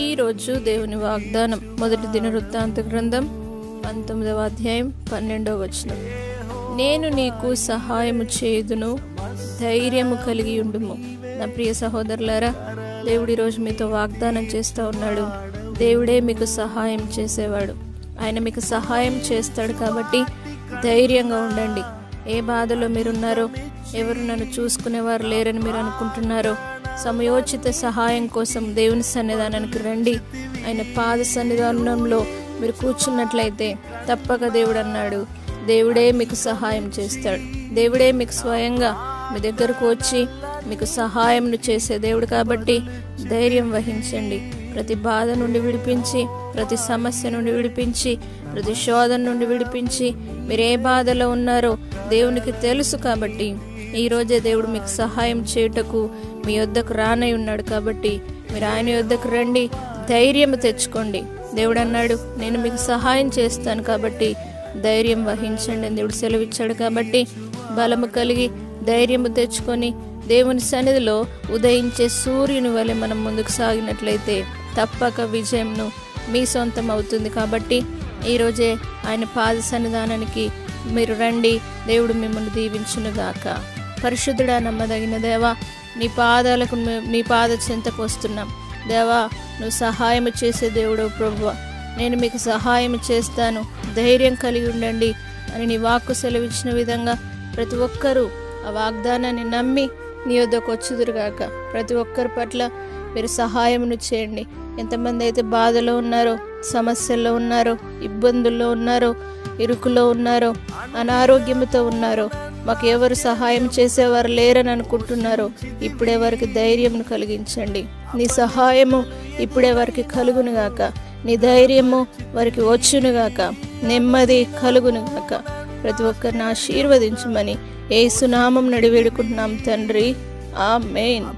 ఈరోజు దేవుని వాగ్దానం మొదటి దినవృత్తాంత గ్రంథం 19వ అధ్యాయం 12వ వచనం. నేను నీకు సహాయము చేయుదును, ధైర్యము కలిగి ఉండుము. నా ప్రియ సహోదరులారా, దేవుడు ఈరోజు మీతో వాగ్దానం చేస్తూ ఉన్నాడు. దేవుడే మీకు సహాయం చేసేవాడు. ఆయన మీకు సహాయం చేస్తాడు కాబట్టి ధైర్యంగా ఉండండి. ఏ బాధలో మీరున్నారో, ఎవరు నన్ను చూసుకునేవారు లేరని మీరు అనుకుంటున్నారో, సమయోచిత సహాయం కోసం దేవుని సన్నిధానానికి రండి. ఆయన పాద సన్నిధానంలో మీరు కూర్చున్నట్లయితే తప్పక దేవుడు అన్నాడు, దేవుడే మీకు సహాయం చేస్తాడు. దేవుడే మీకు స్వయంగా మీ దగ్గరకు వచ్చి మీకు సహాయం చేసే దేవుడు కాబట్టి ధైర్యం వహించండి. ప్రతి బాధ నుండి విడిపించి, ప్రతి సమస్య నుండి విడిపించి, ప్రతి శోధన నుండి విడిపించి, మీరు ఏ బాధలో ఉన్నారో దేవునికి తెలుసు కాబట్టి ఈరోజే దేవుడు మీకు సహాయం చేయుటకు మీ యొద్దకు రానై ఉన్నాడు. కాబట్టి మీరు ఆయన యొద్దకు రండి, ధైర్యం తెచ్చుకోండి. దేవుడు అన్నాడు, నేను మీకు సహాయం చేస్తాను కాబట్టి ధైర్యం వహించండి అని దేవుడు సెలవిచ్చాడు. కాబట్టి బలము కలిగి ధైర్యము తెచ్చుకొని దేవుని సన్నిధిలో ఉదయించే సూర్యుని వలె మనం ముందుకు సాగినట్లయితే తప్పక విజయంను మీ సొంతం అవుతుంది. కాబట్టి ఈరోజే ఆయన పాద సన్నిధానానికి మీరు రండి. దేవుడు మిమ్మల్ని దీవించునుగాక. పరిశుద్ధుడా, నమ్మదగిన దేవా, నీ పాద చెంతకు వస్తున్నాం. దేవా, నువ్వు సహాయం చేసే దేవుడు ప్రభువా, నేను మీకు సహాయం చేస్తాను, ధైర్యం కలిగి ఉండండి అని నీ వాక్కు సెలవిచ్చిన విధంగా ప్రతి ఒక్కరూ ఆ వాగ్దానాన్ని నమ్మి నీ వద్దకు వచ్చుదురుగాక. ప్రతి ఒక్కరి పట్ల మీరు సహాయమును చేయండి. ఎంతమంది అయితే బాధలో ఉన్నారో, సమస్యల్లో ఉన్నారో, ఇబ్బందుల్లో ఉన్నారో, ఇరుకులో ఉన్నారో, అనారోగ్యంతో ఉన్నారో, మాకు ఎవరు సహాయం చేసేవారు లేరని అనుకుంటున్నారో, ఇప్పుడే వారికి ధైర్యమును కలిగించండి. నీ సహాయము ఇప్పుడే వారికి కలుగునుగాక. నీ ధైర్యము వారికి వచ్చునుగాక. నెమ్మది కలుగునుగాక. ప్రతి ఒక్కరిని ఆశీర్వదించమని యేసు నామం నడి వేడుకుంటున్నాం తండ్రి. ఆమేన్.